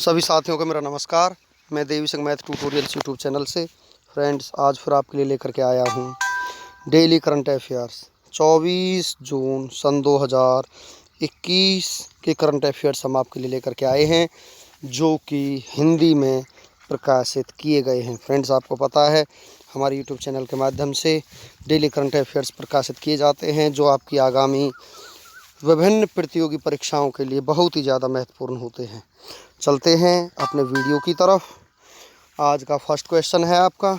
सभी साथियों को मेरा नमस्कार। मैं देवी संघ मैथ ट्यूटोरियल्स यूट्यूब चैनल से फ्रेंड्स आज फिर आपके लिए लेकर के आया हूँ डेली करंट अफेयर्स 24 जून सन 2021 के करंट अफेयर्स हम आपके लिए लेकर के आए हैं, जो कि हिंदी में प्रकाशित किए गए हैं। फ्रेंड्स, आपको पता है हमारे यूट्यूब चैनल के माध्यम से डेली करंट अफेयर्स प्रकाशित किए जाते हैं, जो आपकी आगामी विभिन्न प्रतियोगी परीक्षाओं के लिए बहुत ही ज़्यादा महत्वपूर्ण होते हैं। चलते हैं अपने वीडियो की तरफ। आज का फर्स्ट क्वेश्चन है आपका,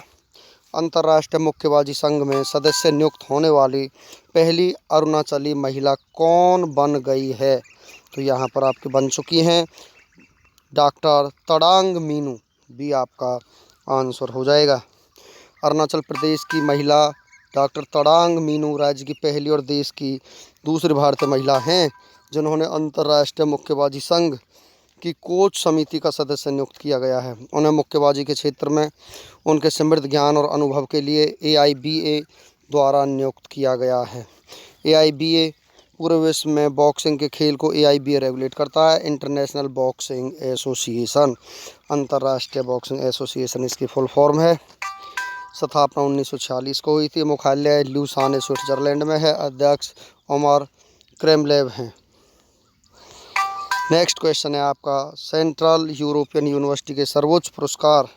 अंतर्राष्ट्रीय मुक्केबाजी संघ में सदस्य नियुक्त होने वाली पहली अरुणाचली महिला कौन बन गई है? तो यहाँ पर आपके बन चुकी हैं डॉक्टर तड़ांग मीनू। भी आपका आंसर हो जाएगा। अरुणाचल प्रदेश की महिला डॉक्टर तड़ांग मीनू राज्य की पहली और देश की दूसरी भारतीय महिला हैं जिन्होंने अंतर्राष्ट्रीय मुक्केबाजी संघ की कोच समिति का सदस्य नियुक्त किया गया है। उन्हें मुक्केबाजी के क्षेत्र में उनके समृद्ध ज्ञान और अनुभव के लिए AIBA द्वारा नियुक्त किया गया है। AIBA पूरे विश्व में बॉक्सिंग के खेल को AIBA रेगुलेट करता है, इंटरनेशनल बॉक्सिंग एसोसिएशन। अंतर्राष्ट्रीय बॉक्सिंग एसोसिएशन इसकी फुल फॉर्म है। स्थापना 1946 को हुई थी। मुख्यालय ल्यूसाने स्विट्जरलैंड में है। अध्यक्ष ओमर क्रेमलेव हैं। नेक्स्ट क्वेश्चन है आपका, सेंट्रल यूरोपियन यूनिवर्सिटी के सर्वोच्च पुरस्कार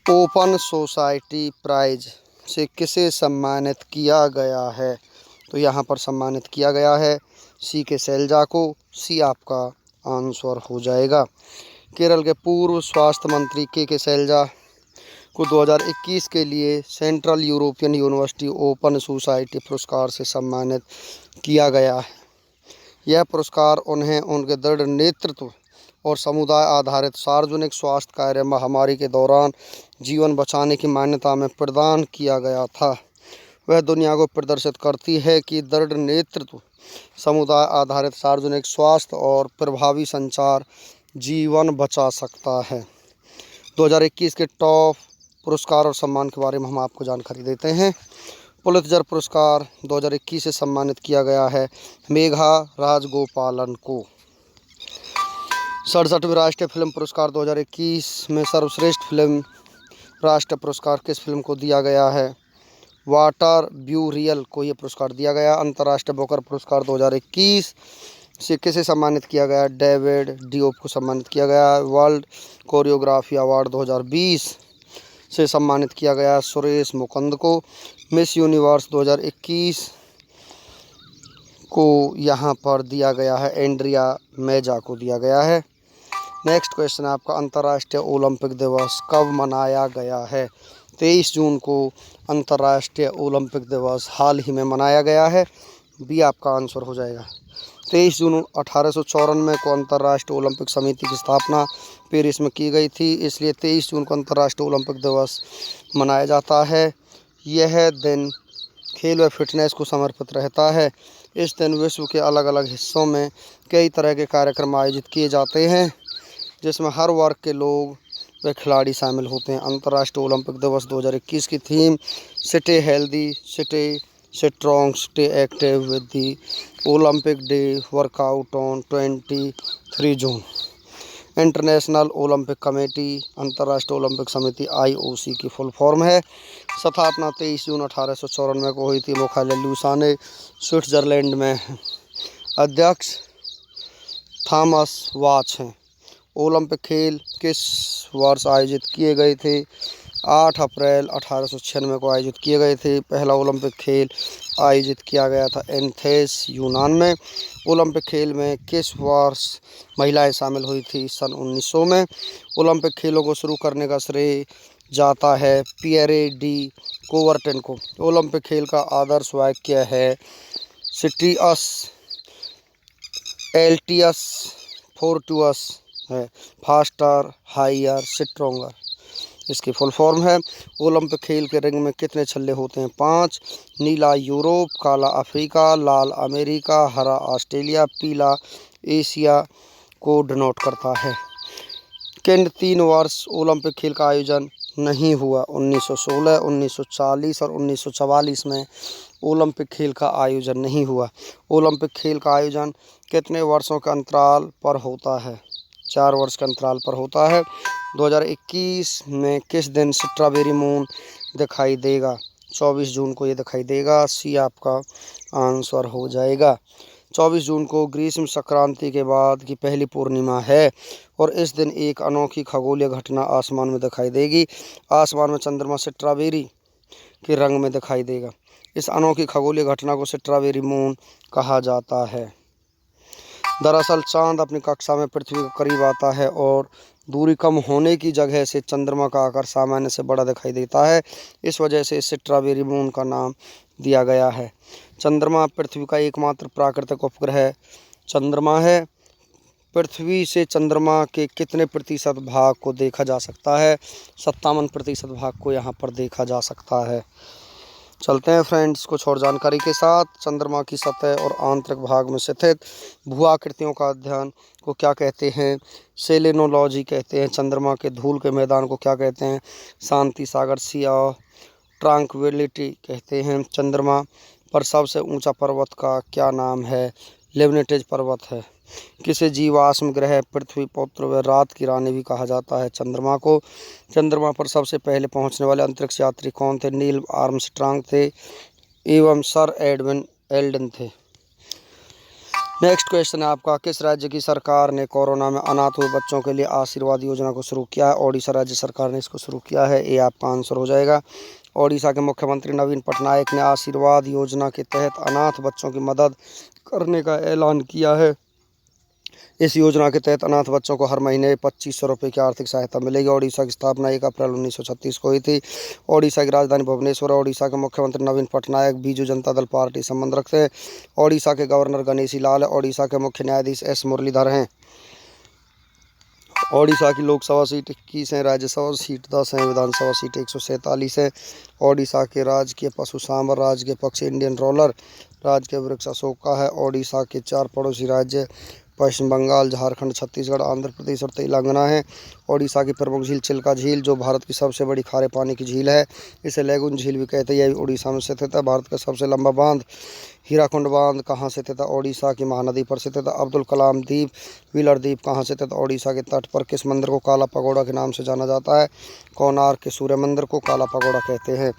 ओपन सोसाइटी प्राइज से किसे सम्मानित किया गया है? तो यहाँ पर सम्मानित किया गया है सी के सैलजा को। सी आपका आंसर हो जाएगा। केरल के पूर्व स्वास्थ्य मंत्री के सैलजा को 2021 के लिए central European university open society पुरस्कार से सम्मानित किया गया है। यह पुरस्कार उन्हें उनके दृढ़ नेतृत्व और समुदाय आधारित सार्वजनिक स्वास्थ्य कार्य महामारी के दौरान जीवन बचाने की मान्यता में प्रदान किया गया था। वह दुनिया को प्रदर्शित करती है कि दृढ़ नेतृत्व, समुदाय आधारित सार्वजनिक स्वास्थ्य और प्रभावी संचार जीवन बचा सकता है। 2021 के टॉप पुरस्कार और सम्मान के बारे में हम आपको जानकारी देते हैं। पुलित्जर पुरस्कार 2021 से सम्मानित किया गया है मेघा राजगोपालन को। 67वें राष्ट्रीय फिल्म पुरस्कार 2021 में सर्वश्रेष्ठ फिल्म राष्ट्रीय पुरस्कार किस फिल्म को दिया गया है? वाटर ब्यूरियल को यह पुरस्कार दिया गया। अंतर्राष्ट्रीय बुकर पुरस्कार 2021 से किसे सम्मानित किया गया? डेविड डियोप को सम्मानित किया गया। वर्ल्ड कोरियोग्राफी अवार्ड 2020 से सम्मानित किया गया सुरेश मुकुंद को। मिस यूनिवर्स 2021 को यहाँ पर दिया गया है एंड्रिया मेजा को दिया गया है। नेक्स्ट क्वेश्चन है आपका, अंतर्राष्ट्रीय ओलंपिक दिवस कब मनाया गया है? 23 जून को अंतर्राष्ट्रीय ओलंपिक दिवस हाल ही में मनाया गया है। भी आपका आंसर हो जाएगा। 23 जून 1894 को अंतर्राष्ट्रीय ओलंपिक समिति की स्थापना पेरिस में की गई थी, इसलिए 23 जून को अंतर्राष्ट्रीय ओलंपिक दिवस मनाया जाता है। यह दिन खेल व फिटनेस को समर्पित रहता है। इस दिन विश्व के अलग अलग हिस्सों में कई तरह के कार्यक्रम आयोजित किए जाते हैं, जिसमें हर वर्ग के लोग व खिलाड़ी शामिल होते हैं। अंतर्राष्ट्रीय ओलंपिक दिवस 2021 की theme stay healthy, stay strong, stay active with the Olympic day workout on 23 June. International Olympic committee अंतर्राष्ट्रीय ओलंपिक समिति IOC की फुल फॉर्म है। स्थापना 23 जून 1894 को हुई थी। मुख्यालय ल्यूसाने स्विट्जरलैंड में है। अध्यक्ष थॉमस वाच हैं। ओलंपिक खेल किस वर्ष आयोजित किए गए थे? 8 अप्रैल 1896 को आयोजित किए गए थे। पहला ओलंपिक खेल आयोजित किया गया था एथेंस यूनान में। ओलंपिक खेल में किस वर्ष महिलाएं शामिल हुई थी? सन 1900 में। ओलंपिक खेलों को शुरू करने का श्रेय जाता है पियरे डी कोवर्टन को। ओलंपिक खेल का आदर्श वाक्य है सिटिअस एल्टियस फोर्टुअस है, फास्टर हायर स्ट्रोंगर इसकी फुल फॉर्म है। ओलंपिक खेल के रिंग में कितने छल्ले होते हैं? 5। नीला यूरोप, काला अफ्रीका, लाल अमेरिका, हरा ऑस्ट्रेलिया, पीला एशिया को डिनोट करता है। किन 3 वर्ष ओलंपिक खेल का आयोजन नहीं हुआ? 1916, 1940 और 1944 में ओलंपिक खेल का आयोजन नहीं हुआ। ओलंपिक खेल का आयोजन कितने वर्षों के अंतराल पर होता है? 4 वर्ष के अंतराल पर होता है। 2021 में किस दिन स्ट्रॉबेरी मून दिखाई देगा? 24 जून को ये दिखाई देगा। सी आपका आंसर हो जाएगा। 24 जून को ग्रीष्म संक्रांति के बाद की पहली पूर्णिमा है और इस दिन एक अनोखी खगोलीय घटना आसमान में दिखाई देगी। आसमान में चंद्रमा स्ट्रॉबेरी के रंग में दिखाई देगा। इस अनोखी खगोलीय घटना को स्ट्रॉबेरी मून कहा जाता है। दरअसल चांद अपनी कक्षा में पृथ्वी के करीब आता है और दूरी कम होने की जगह से चंद्रमा का आकार सामान्य से बड़ा दिखाई देता है। इस वजह से इसे स्ट्रॉबेरी मून का नाम दिया गया है। चंद्रमा पृथ्वी का एकमात्र प्राकृतिक उपग्रह चंद्रमा है। पृथ्वी से चंद्रमा के कितने प्रतिशत भाग को देखा जा सकता है? 57% भाग को यहाँ पर देखा जा सकता है। चलते हैं फ्रेंड्स कुछ और जानकारी के साथ। चंद्रमा की सतह और आंतरिक भाग में स्थित भूआकृतियों का अध्ययन को क्या कहते हैं? सेलेनोलॉजी कहते हैं। चंद्रमा के धूल के मैदान को क्या कहते हैं? शांति सागर, सी ऑफ ट्रैंक्विलिटी कहते हैं। चंद्रमा पर सबसे ऊंचा पर्वत का क्या नाम है? लेबनेटेज पर्वत है। किसे जीवाश्म ग्रह, पृथ्वी पुत्र व रात की रानी भी कहा जाता है? चंद्रमा को। चंद्रमा पर सबसे पहले पहुंचने वाले अंतरिक्ष यात्री कौन थे? नील आर्मस्ट्रांग थे एवं सर एडविन एल्डन थे। नेक्स्ट क्वेश्चन है आपका, किस राज्य की सरकार ने कोरोना में अनाथ हुए बच्चों के लिए आशीर्वाद योजना को शुरू किया है? ओडिशा राज्य सरकार ने इसको शुरू किया है। ये आपका आंसर हो जाएगा। ओडिशा के मुख्यमंत्री नवीन पटनायक ने आशीर्वाद योजना के तहत अनाथ बच्चों की मदद करने का ऐलान किया है। इस योजना के तहत अनाथ बच्चों को हर महीने 2500 रुपये की आर्थिक सहायता मिलेगी। ओडिशा की स्थापना 1 अप्रैल 1936 को हुई थी। ओडिशा की राजधानी भुवनेश्वर। ओडिशा के मुख्यमंत्री नवीन पटनायक बीजू जनता दल पार्टी संबंध रखते हैं। ओडिशा के गवर्नर गणेशी लाल है। ओडिशा के मुख्य न्यायाधीश एस मुरलीधर हैं। ओडिशा की लोकसभा सीट 21 है, राज्यसभा सीट 10 है, विधानसभा सीट 147 है। ओडिशा के राजकीय पशु सांबर, राजकीय पक्षी इंडियन रोलर, राजकीय वृक्ष अशोक का है। ओडिशा के 4 पड़ोसी राज्य पश्चिम बंगाल, झारखंड, छत्तीसगढ़, आंध्र प्रदेश और तेलंगाना है। ओडिशा की प्रमुख झील चिल्का झील, जो भारत की सबसे बड़ी खारे पानी की झील है, इसे लैगून झील भी कहते हैं। यह उड़ीसा में स्थित है। भारत का सबसे लंबा बांध हीराकुंड बांध कहाँ स्थित है? ओडिशा की महानदी पर स्थित है। अब्दुल कलाम द्वीप, व्हीलर द्वीप कहाँ स्थित है? ओडिशा के तट पर। किस मंदिर को काला पगोड़ा के नाम से जाना जाता है? कोणार्क के सूर्य मंदिर को काला पगोड़ा कहते हैं।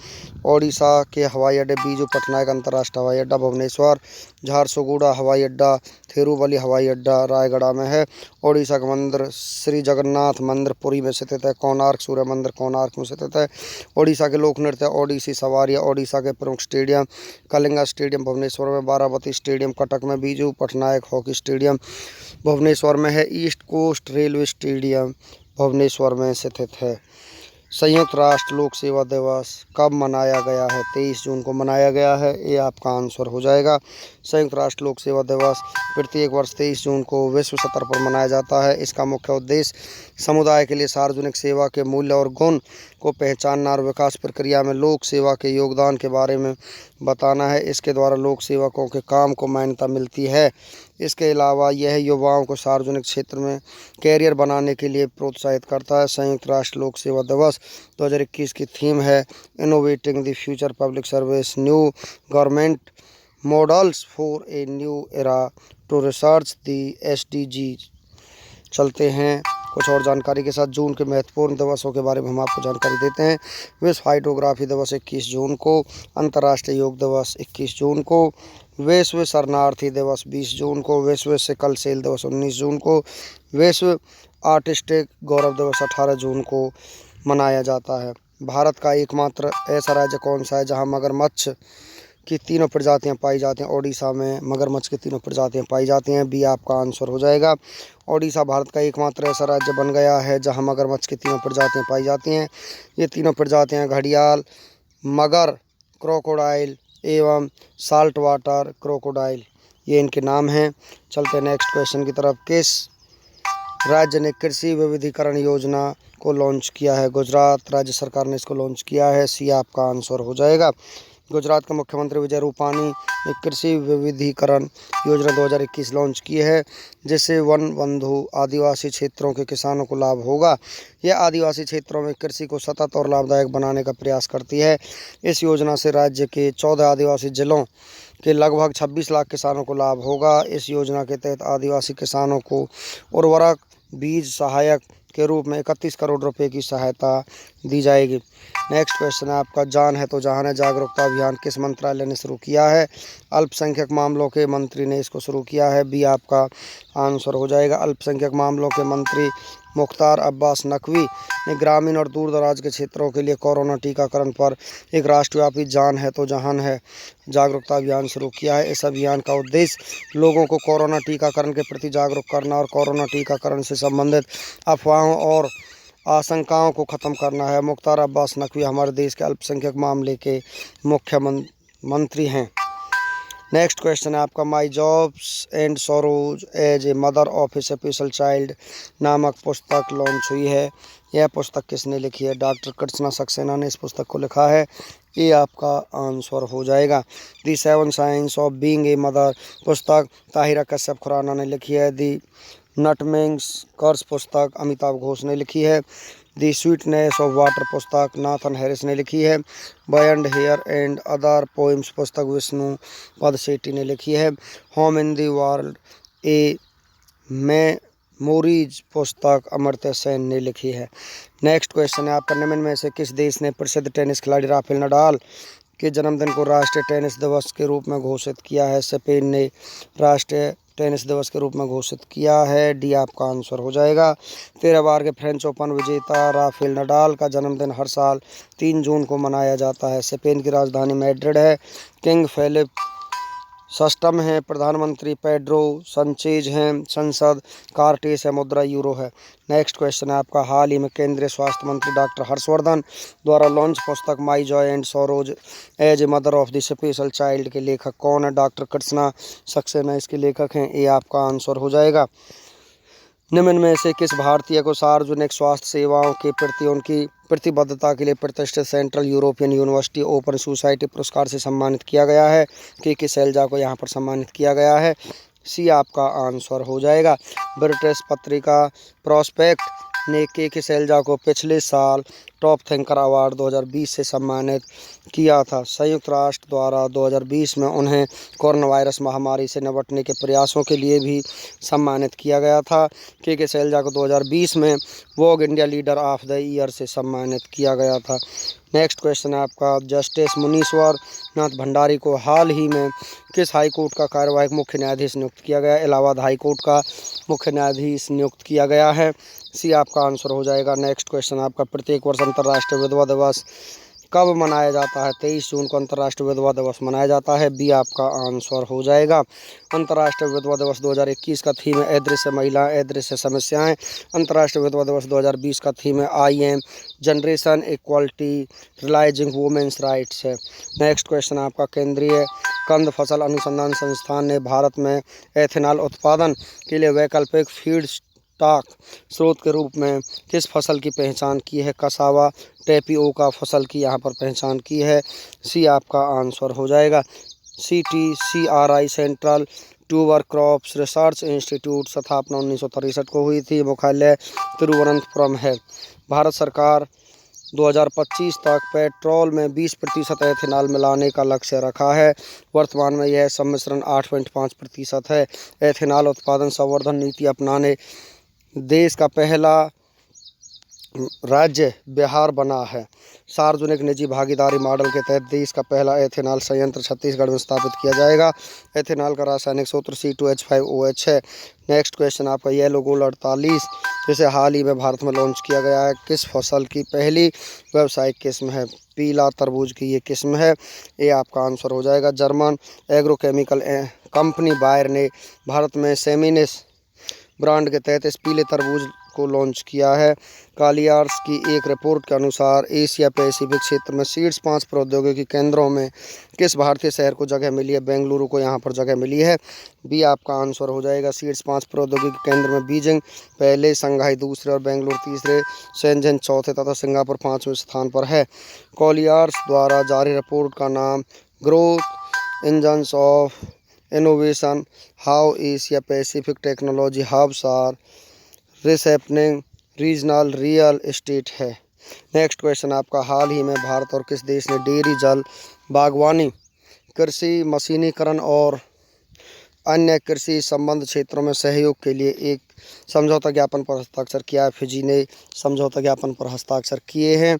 ओडिशा के हवाई अड्डे बीजू पटनायक अंतर्राष्ट्रीय हवाई अड्डा भुवनेश्वर, झारसुगुड़ा हवाई अड्डा, थिरुवली हवाई अड्डा रायगढ़ में है। ओडिशा का मंदिर श्री जगन्नाथ मंदिर पुरी में स्थित है। कोणार्क सूर्य मंदिर कोणार्क में स्थित है। ओडिशा के लोक नृत्य ओडिसी सवारियाँ। ओडिशा के प्रमुख स्टेडियम कलिंगा स्टेडियम भुवनेश्वर में, बाराबती स्टेडियम कटक में, बीजू पटनायक हॉकी स्टेडियम भुवनेश्वर में है, East Coast Railway stadium Bhubaneswar में स्थित है। संयुक्त राष्ट्र लोक सेवा दिवस कब मनाया गया है? 23 जून को मनाया गया है। ये आपका आंसर हो जाएगा। संयुक्त राष्ट्र लोक सेवा दिवस प्रत्येक वर्ष 23 जून को विश्व स्तर पर मनाया जाता है। इसका मुख्य उद्देश्य समुदाय के लिए सार्वजनिक सेवा के मूल्य और गुण को पहचानना और विकास प्रक्रिया में लोक सेवा के योगदान के बारे में बताना है। इसके द्वारा लोक सेवकों के काम को मान्यता मिलती है। इसके अलावा यह युवाओं को सार्वजनिक क्षेत्र में कैरियर बनाने के लिए प्रोत्साहित करता है। संयुक्त राष्ट्र लोक सेवा दिवस 2021 की थीम है innovating the future public service, new government models for a new era to research the SDG। चलते हैं कुछ और जानकारी के साथ। जून के महत्वपूर्ण दिवसों के बारे में हम आपको जानकारी देते हैं। विश्व हाइड्रोग्राफी दिवस 21 जून को, अंतर्राष्ट्रीय योग दिवस 21 जून को, विश्व शरणार्थी दिवस 20 जून को, विश्व सिकल सेल दिवस 19 जून को, विश्व आर्टिस्टिक गौरव दिवस 18 जून को मनाया जाता है। भारत का एकमात्र ऐसा राज्य कौन सा है जहां मगरमच्छ की 3 प्रजातियां पाई जाती हैं? ओडिशा में मगरमच्छ की 3 प्रजातियां पाई जाती हैं। बी आपका आंसर हो जाएगा। ओडिशा भारत का एकमात्र ऐसा राज्य बन गया है जहां मगरमच्छ की 3 प्रजातियां पाई जाती हैं। ये 3 प्रजातियां घड़ियाल, मगर, क्रोकोडाइल एवं साल्ट वाटर क्रोकोडाइल, ये इनके नाम हैं। चलते हैं नेक्स्ट क्वेश्चन की तरफ। किस राज्य ने कृषि विविधीकरण योजना को लॉन्च किया है? गुजरात राज्य सरकार ने इसको लॉन्च किया है। सी आपका आंसर हो जाएगा। गुजरात के मुख्यमंत्री विजय रूपानी ने कृषि विविधीकरण योजना 2021 लॉन्च की है, जिससे वन बंधु आदिवासी क्षेत्रों के किसानों को लाभ होगा। यह आदिवासी क्षेत्रों में कृषि को सतत और लाभदायक बनाने का प्रयास करती है। इस योजना से राज्य के 14 आदिवासी जिलों के लगभग 26 लाख किसानों को लाभ होगा। इस योजना के तहत आदिवासी किसानों को उर्वरक, बीज सहायक के रूप में 31 करोड़ रुपए की सहायता दी जाएगी। नेक्स्ट क्वेश्चन है आपका, जान है तो जहान है जागरूकता अभियान किस मंत्रालय ने शुरू किया है? अल्पसंख्यक मामलों के मंत्री ने इसको शुरू किया है। बी आपका आंसर हो जाएगा। अल्पसंख्यक मामलों के मंत्री मुख्तार अब्बास नकवी ने ग्रामीण और दूर दराज के क्षेत्रों के लिए कोरोना टीकाकरण पर एक राष्ट्रव्यापी जान है तो जहान है जागरूकता अभियान शुरू किया है। इस अभियान का उद्देश्य लोगों को कोरोना टीकाकरण के प्रति जागरूक करना और कोरोना टीकाकरण से संबंधित अफवाहों और आशंकाओं को ख़त्म करना है। मुख्तार अब्बास नकवी हमारे देश के अल्पसंख्यक मामले के मुख्य मंत्री हैं। नेक्स्ट क्वेश्चन है आपका, my jobs and sorrows as a mother of a special child नामक पुस्तक लॉन्च हुई है। यह पुस्तक किसने लिखी है? डॉक्टर कृष्णा सक्सेना ने इस पुस्तक को लिखा है। ये आपका आंसर हो जाएगा। दी 7 science of being a mother पुस्तक ताहिरा कश्यप खुराना ने लिखी है। दी नटमेग्स कर्स पुस्तक अमिताभ घोष ने लिखी है। दी स्वीटनेस ऑफ वाटर पुस्तक नाथन हैरिस ने लिखी है। Boy hair and other poems पुस्तक विष्णु पद शेट्टी ने लिखी है। Home in the world a memories पुस्तक अमर्त्य सेन ने लिखी है। नेक्स्ट क्वेश्चन है आपका, निम्न में से किस देश ने प्रसिद्ध टेनिस खिलाड़ी राफेल नडाल के जन्मदिन को राष्ट्रीय टेनिस दिवस के रूप में घोषित किया है? स्पेन ने राष्ट्रीय टेनिस दिवस के रूप में घोषित किया है। डी आपका आंसर हो जाएगा। 13 बार के फ्रेंच ओपन विजेता राफेल नडाल का जन्मदिन हर साल 3 जून को मनाया जाता है। स्पेन की राजधानी मैड्रिड है। किंग फिलिप सिस्टम है। प्रधानमंत्री पेड्रो संचेज हैं। संसद कार्टेस है। मुद्रा यूरो है। नेक्स्ट क्वेश्चन है आपका, हाल ही में केंद्रीय स्वास्थ्य मंत्री डॉक्टर हर्षवर्धन द्वारा लॉन्च पुस्तक my joy and sorrows as a mother of the special child के लेखक कौन है? डॉक्टर कृष्णा सक्सेना इसके लेखक हैं। ये आपका आंसर हो जाएगा। निम्न में से किस भारतीय को सार्वजनिक स्वास्थ्य सेवाओं के प्रति उनकी प्रतिबद्धता के लिए प्रतिष्ठित central European university open society पुरस्कार से सम्मानित किया गया है? के सैलजा को यहाँ पर सम्मानित किया गया है। सी आपका आंसर हो जाएगा। ब्रिटिश पत्रिका प्रोस्पेक्ट ने के सैलजा को पिछले साल टॉप थिंकर अवार्ड 2020 से सम्मानित किया था। संयुक्त राष्ट्र द्वारा 2020 में उन्हें कोरोना वायरस महामारी से निपटने के प्रयासों के लिए भी सम्मानित किया गया था। के सैलजा को 2020 में वोग India leader of the year से सम्मानित किया गया था। नेक्स्ट क्वेश्चन है आपका, जस्टिस मुनीश्वर नाथ भंडारी को हाल ही में किस हाई कोर्ट का कार्यवाहक मुख्य न्यायाधीश नियुक्त किया गया? इलाहाबाद हाई कोर्ट का मुख्य न्यायाधीश नियुक्त किया गया है। सी आपका आंसर हो जाएगा। नेक्स्ट क्वेश्चन आपका, प्रत्येक वर्ष अंतर्राष्ट्रीय विधवा दिवस कब मनाया जाता है? 23 जून को अंतर्राष्ट्रीय विधवा दिवस मनाया जाता है। बी आपका आंसर हो जाएगा। अंतर्राष्ट्रीय विधवा दिवस 2021 का थीम है अदृश्य महिलाएं अदृश्य समस्याएं। अंतर्राष्ट्रीय विधवा दिवस 2020 का थीम है I am generation equality realising women's rights है। नेक्स्ट क्वेश्चन आपका, केंद्रीय कंद फसल अनुसंधान संस्थान ने भारत में एथेनॉल उत्पादन के लिए वैकल्पिक फीड स्टॉक स्रोत के रूप में किस फसल की पहचान की है? कसावा टेपिओका फसल की यहाँ पर पहचान की है। सी आपका आंसर हो जाएगा। CTCRI central tuber crops research institute स्थापना 1963 को हुई थी। मुख्यालय तिरुवनंतपुरम है। भारत सरकार 2025 तक पेट्रोल में 20% एथेनॉल मिलाने का लक्ष्य रखा है। वर्तमान में यह सम्मिश्रण 8.5% है। एथेनॉल उत्पादन संवर्धन नीति अपनाने देश का पहला राज्य बिहार बना है। सार्वजनिक निजी भागीदारी मॉडल के तहत देश का पहला एथेनॉल संयंत्र छत्तीसगढ़ में स्थापित किया जाएगा। एथेनॉल का रासायनिक सूत्र C2H5OH है। नेक्स्ट क्वेश्चन आपका, येलो गोल्ड 48 जिसे हाल ही में भारत में लॉन्च किया गया है किस फसल की पहली व्यावसायिक किस्म है? पीला तरबूज की ये किस्म है। ये आपका आंसर हो जाएगा। जर्मन एग्रोकेमिकल कंपनी बायर ने भारत में सेमिनिस ब्रांड के तहत इस पीले तरबूज को लॉन्च किया है। कालियार्स की एक रिपोर्ट के अनुसार एशिया पैसिफिक क्षेत्र में शीर्ष 5 प्रौद्योगिकी केंद्रों में किस भारतीय शहर को जगह मिली है? बेंगलुरु को यहाँ पर जगह मिली है। बी आपका आंसर हो जाएगा। शीर्ष 5 प्रौद्योगिकी केंद्र में बीजिंग पहले, शंघाई दूसरे और बेंगलुरु तीसरे, शेंझेन चौथे तथा सिंगापुर 5वें स्थान पर है। कॉलियार्स द्वारा जारी रिपोर्ट का नाम growth engines of innovation how Asia Pacific technology hubs are reshaping regional real estate है। नेक्स्ट क्वेश्चन आपका, हाल ही में भारत और किस देश ने डेयरी जल बागवानी कृषि मशीनीकरण और अन्य कृषि संबंध क्षेत्रों में सहयोग के लिए एक समझौता ज्ञापन पर हस्ताक्षर किया है। फिजी ने समझौता ज्ञापन पर हस्ताक्षर किए हैं।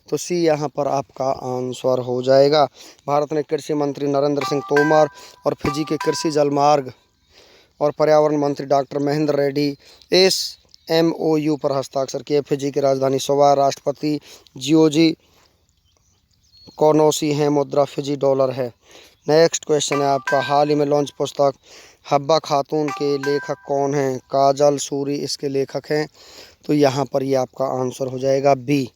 तो सी यहाँ पर आपका आंसर हो जाएगा। भारत ने कृषि मंत्री नरेंद्र सिंह तोमर और फिजी के कृषि, जलमार्ग और पर्यावरण मंत्री डॉक्टर महेंद्र रेड्डी इस MOU पर हस्ताक्षर किए। फिजी की राजधानी सुवा, राष्ट्रपति जियोजी कौनोसी हैं, मुद्रा फिजी डॉलर है। नेक्स्ट क्वेश्चन है आपका, हाल ही में लॉन्च पुस्तक हब्बा खातून के लेखक कौन हैं? काजल सूरी इसके लेखक हैं। तो यहाँ पर ये आपका आंसर हो जाएगा बी।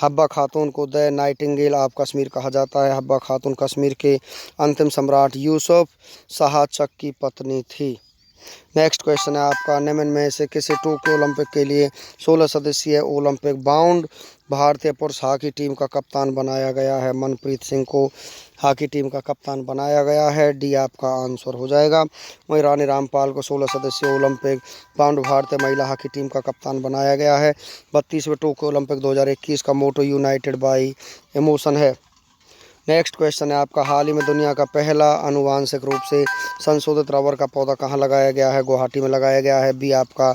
हब्बा खातून को द नाइटिंगेल ऑफ कश्मीर कहा जाता है। हब्बा खातून कश्मीर के अंतिम सम्राट यूसुफ शाह चक की पत्नी थी। नेक्स्ट क्वेश्चन है आपका, निम्न में से किसे टोक्यो ओलंपिक के लिए 16 सदस्यीय ओलंपिक बाउंड भारतीय पुरुष हॉकी टीम का कप्तान बनाया गया है? मनप्रीत सिंह को हॉकी टीम का कप्तान बनाया गया है। डी आपका आंसर हो जाएगा। वहीं रानी रामपाल को 16 सदस्यीय ओलंपिक बाउंड भारतीय महिला हॉकी टीम का कप्तान बनाया गया है। 32वें टोक्यो ओलंपिक 2021 का मोटो यूनाइटेड बाई इमोशन है। नेक्स्ट क्वेश्चन है आपका, हाल ही में दुनिया का पहला आनुवांशिक रूप से संशोधित रबर का पौधा कहाँ लगाया गया है? गुवाहाटी में लगाया गया है। बी आपका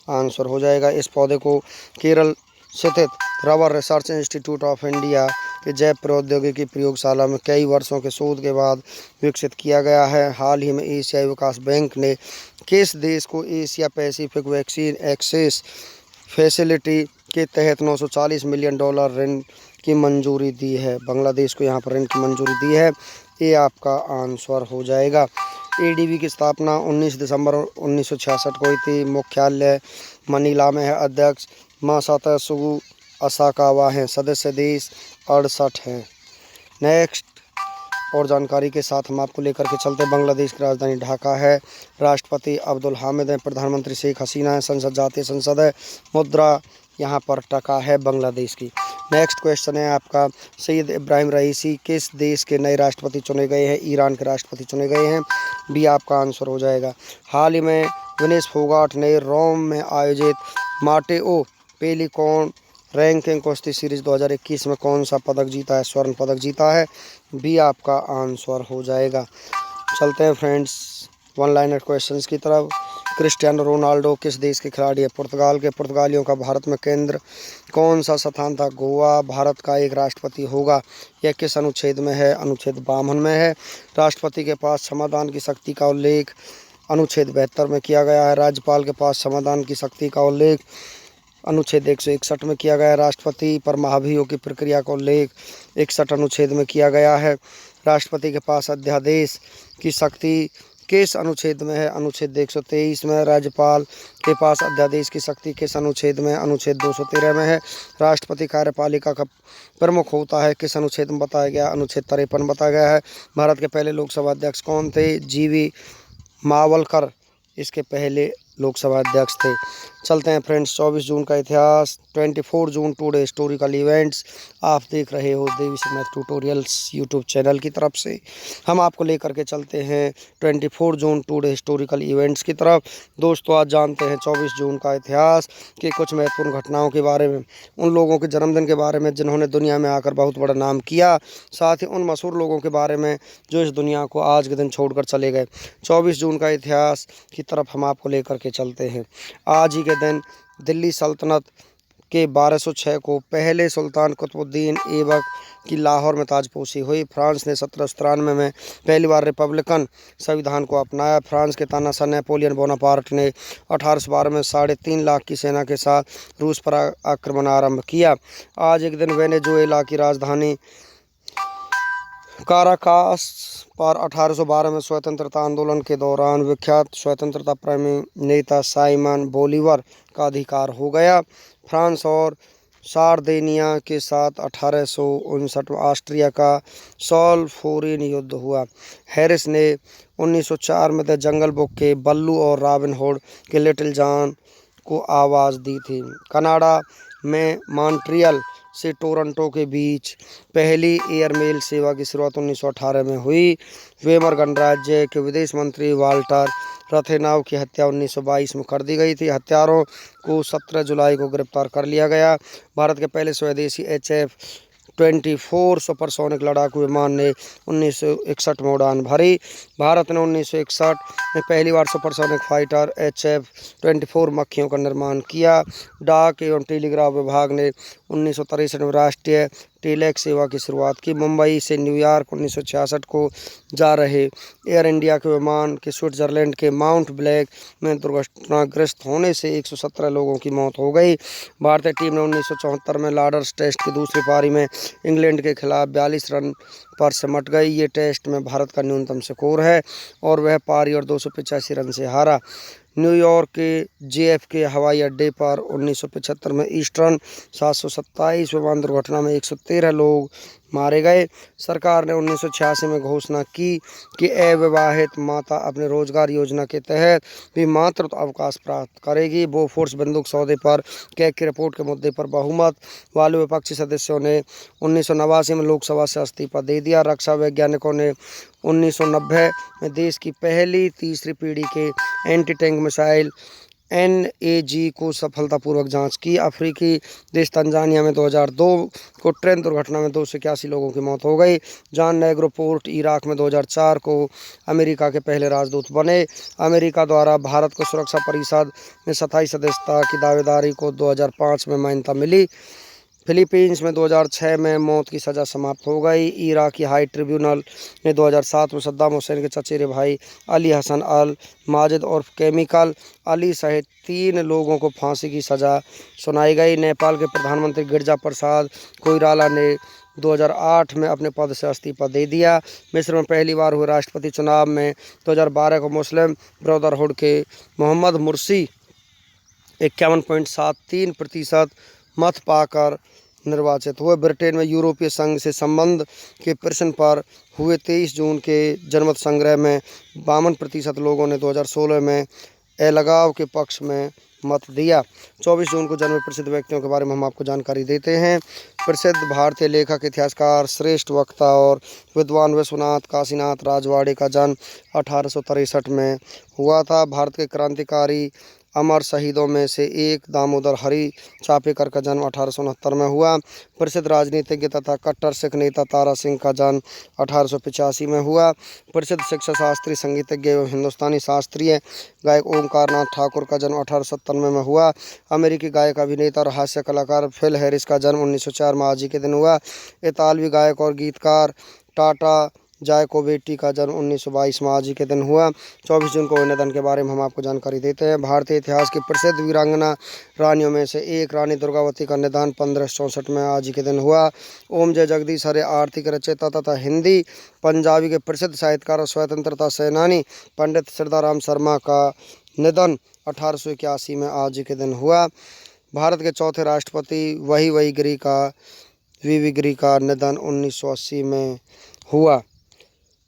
आंसर हो जाएगा। इस पौधे को केरल स्थित rubber research institute of India के जैव प्रौद्योगिकी प्रयोगशाला में कई वर्षों के शोध के बाद विकसित किया गया है। हाल ही में एशियाई विकास बैंक ने किस देश को Asia Pacific vaccine access facility के तहत $940 मिलियन ऋण की मंजूरी दी है? बांग्लादेश को यहाँ पर ऋण की मंजूरी दी है। ये आपका आंसर हो जाएगा। ADB की स्थापना 19 दिसंबर 1966 को हुई थी। मुख्यालय मनीला में है। अध्यक्ष मासात्सुगु असाकावा हैं। सदस्य देश 68 हैं। नेक्स्ट और जानकारी के साथ हम आपको लेकर के चलते, बांग्लादेश की राजधानी ढाका है। राष्ट्रपति अब्दुल हामिद हैं। प्रधानमंत्री शेख हसीना है। संसद जातीय संसद है। मुद्रा यहाँ पर टका है बांग्लादेश की। नेक्स्ट क्वेश्चन है आपका, सैयद इब्राहिम रईसी किस देश के नए राष्ट्रपति चुने गए हैं? ईरान के राष्ट्रपति चुने गए हैं। बी आपका आंसर हो जाएगा। हाल ही में विनेश फोगाट ने रोम में आयोजित माटेओ पेलिकॉन रैंकिंग कुश्ती सीरीज 2021 में कौन सा पदक जीता है? स्वर्ण पदक जीता है। बी आपका आंसर हो जाएगा। चलते हैं फ्रेंड्स वन लाइनर क्वेश्चंस की तरफ। क्रिस्टियानो रोनाल्डो किस देश के खिलाड़ी है? पुर्तगाल के। पुर्तगालियों का भारत में केंद्र कौन सा स्थान था? गोवा। भारत का एक राष्ट्रपति होगा, यह किस अनुच्छेद में है? अनुच्छेद 52 में है। राष्ट्रपति के पास समाधान की शक्ति का उल्लेख अनुच्छेद 72 में किया गया है। राज्यपाल के पास समाधान की शक्ति का उल्लेख अनुच्छेद 161 में किया गया है। राष्ट्रपति पर महाभियोग की प्रक्रिया का उल्लेख 61 अनुच्छेद में किया गया है। राष्ट्रपति के पास अध्यादेश की शक्ति किस अनुच्छेद में है? अनुच्छेद 123 में। राज्यपाल के पास अध्यादेश की शक्ति किस अनुच्छेद में? अनुच्छेद 213 में है। राष्ट्रपति कार्यपालिका का प्रमुख होता है, किस अनुच्छेद में बताया गया? अनुच्छेद 53 बताया गया है। भारत के पहले लोकसभा अध्यक्ष कौन थे? GV मावलकर इसके पहले लोकसभा अध्यक्ष थे। चलते हैं फ्रेंड्स 24 जून का इतिहास, 24 जून टुडे हिस्टोरिकल इवेंट्स। आप देख रहे हो देवी मैथ ट्यूटोरियल्स यूट्यूब चैनल की तरफ से। हम आपको लेकर के चलते हैं 24 जून टुडे हिस्टोरिकल इवेंट्स की तरफ। दोस्तों आज जानते हैं 24 जून का इतिहास के कुछ महत्वपूर्ण घटनाओं के बारे में, उन लोगों के जन्मदिन के बारे में जिन्होंने दुनिया में आकर बहुत बड़ा नाम किया, साथ ही उन मशहूर लोगों के बारे में जो इस दुनिया को आज के दिन छोड़कर चले गए। 24 जून का इतिहास की तरफ हम आपको लेकर के चलते हैं। आज ही के दिन दिल्ली सल्तनत के 1206 को पहले सुल्तान कुतुबुद्दीन ऐबक की लाहौर में ताजपोशी हुई। फ्रांस ने 1793 में पहली बार रिपब्लिकन संविधान को अपनाया। फ्रांस के तानाशाह नेपोलियन बोनापार्ट ने 1812 में 3.5 लाख की सेना के साथ रूस पर आक्रमण आरंभ किया। आज एक दिन वेनेजुएला की राजधानी काराकास पर 1812 में स्वतंत्रता आंदोलन के दौरान विख्यात स्वतंत्रता प्रेमी नेता साइमन बोलीवर का अधिकार हो गया। फ्रांस और सार्देनिया के साथ 1859 में ऑस्ट्रिया का सॉल्फोरिन युद्ध हुआ। हैरिस ने 1904 में द जंगल बुक के बल्लू और रॉबिन हुड के लिटिल जॉन को आवाज़ दी थी। कनाडा में मॉन्ट्रियल से टोरंटो के बीच पहली एयरमेल सेवा की शुरुआत 1918 में हुई। वेमर गणराज्य के विदेश मंत्री वाल्टर रथेनाव की हत्या 1922 में कर दी गई थी। हत्यारों को 17 जुलाई को गिरफ्तार कर लिया गया। भारत के पहले स्वदेशी HF 24 सुपरसोनिक लड़ाकू विमान ने 1961 में उड़ान भरी। भारत ने 1961 में पहली बार सुपरसोनिक फाइटर HF-24 मक्खियों का निर्माण किया। डाक एवं टेलीग्राफ विभाग ने 1963 में राष्ट्रीय टेलेक्स सेवा की शुरुआत की। मुंबई से न्यूयॉर्क 1966 को जा रहे एयर इंडिया के विमान के स्विट्जरलैंड के माउंट ब्लैंक में दुर्घटनाग्रस्त होने से 117 लोगों की मौत हो गई। भारतीय टीम ने 1974 में लॉर्ड्स टेस्ट की दूसरी पारी में इंग्लैंड के खिलाफ 42 रन पर सिमट गई। ये टेस्ट में भारत का न्यूनतम स्कोर है और वह पारी और 285 रन से हारा। न्यूयॉर्क के JFK हवाई अड्डे पर 1975 में ईस्टर्न 727 विमान दुर्घटना में 113 लोग मारे गए। सरकार ने 1986 में घोषणा की कि अविवाहित माता अपने रोजगार योजना के तहत भी मातृत्व अवकाश प्राप्त करेगी। बोफोर्स बंदूक सौदे पर कैग की रिपोर्ट के मुद्दे पर बहुमत वाले विपक्षी सदस्यों ने 1989 में लोकसभा से इस्तीफा दे दिया। रक्षा वैज्ञानिकों ने 1990 में देश की पहली तीसरी पीढ़ी के एंटी टैंक मिसाइल NAG को सफलतापूर्वक जांच की। अफ्रीकी देश तंजानिया में 2002 को ट्रेन दुर्घटना में 281 लोगों की मौत हो गई। जॉन नेग्रो पोर्ट इराक में 2004 को अमेरिका के पहले राजदूत बने। अमेरिका द्वारा भारत को सुरक्षा परिषद में 27 सदस्यता की दावेदारी को 2005 में मान्यता मिली। फिलीपींस में 2006 में मौत की सज़ा समाप्त हो गई। इराकी हाई ट्रिब्यूनल ने 2007 में सद्दाम हुसैन के चचेरे भाई अली हसन अल माजिद और केमिकल अली सहित 3 लोगों को फांसी की सज़ा सुनाई गई। नेपाल के प्रधानमंत्री गिरिजा प्रसाद कोइराला ने 2008 में अपने पद से इस्तीफा दे दिया। मिस्र में पहली बार हुए राष्ट्रपति चुनाव में 2012 को मुस्लिम ब्रदरहुड के मोहम्मद मुर्सी 51.73% मत पाकर निर्वाचित हुए। ब्रिटेन में यूरोपीय संघ से संबंध के प्रश्न पर हुए 23 जून के जनमत संग्रह में 52% लोगों ने 2016 में अलगाव के पक्ष में मत दिया। 24 जून को जन्मे प्रसिद्ध व्यक्तियों के बारे में हम आपको जानकारी देते हैं। प्रसिद्ध भारतीय लेखक, इतिहासकार, श्रेष्ठ वक्ता और विद्वान विश्वनाथ काशीनाथ राजवाड़े का जन्म 1863 में हुआ था। भारत के क्रांतिकारी अमर शहीदों में से एक दामोदर हरी चापेकर का जन्म 1869 में हुआ। प्रसिद्ध राजनीतिज्ञ तथा कट्टर सिख नेता तारा सिंह का जन्म 1885 में हुआ। प्रसिद्ध शिक्षा शास्त्री, संगीतज्ञ एवं हिंदुस्तानी शास्त्रीय गायक ओंकार नाथ ठाकुर का जन्म 1897 में हुआ। अमेरिकी गायक, अभिनेता और हास्य कलाकार फिल हैरिस का जन्म 1904 में आज ही के दिन हुआ। इतालवी गायक और गीतकार टाटा जायकोवेटी का जन्म 1922 में आज ही के दिन हुआ। 24 जून को निधन के बारे में हम आपको जानकारी देते हैं। भारतीय इतिहास की प्रसिद्ध वीरांगना रानियों में से एक रानी दुर्गावती का निधन 1564 में आज ही के दिन हुआ। ओम जय जगदीश हरे आर्थिक रचयिता तथा हिंदी पंजाबी के प्रसिद्ध साहित्यकार और स्वतंत्रता सेनानी पंडित सिद्धाराम शर्मा का निधन 1881 में आज ही के दिन हुआ। भारत के चौथे राष्ट्रपति वही गिरी का VV गिरी का निधन 1980 में हुआ।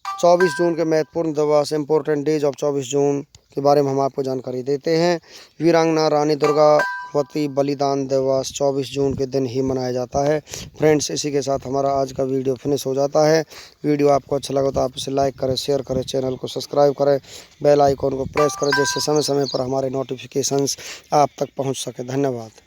24 जून के महत्वपूर्ण दिवस, इम्पोर्टेंट डेज ऑफ 24 जून के बारे में हम आपको जानकारी देते हैं। वीरांगना रानी दुर्गावती बलिदान दिवस 24 जून के दिन ही मनाया जाता है। फ्रेंड्स, इसी के साथ हमारा आज का वीडियो फिनिश हो जाता है। वीडियो आपको अच्छा लगा तो आप इसे लाइक करें, शेयर करें, चैनल को सब्सक्राइब करें, बेल आइकॉन को प्रेस करें जिससे समय समय पर हमारे नोटिफिकेशंस आप तक पहुंच सके। धन्यवाद।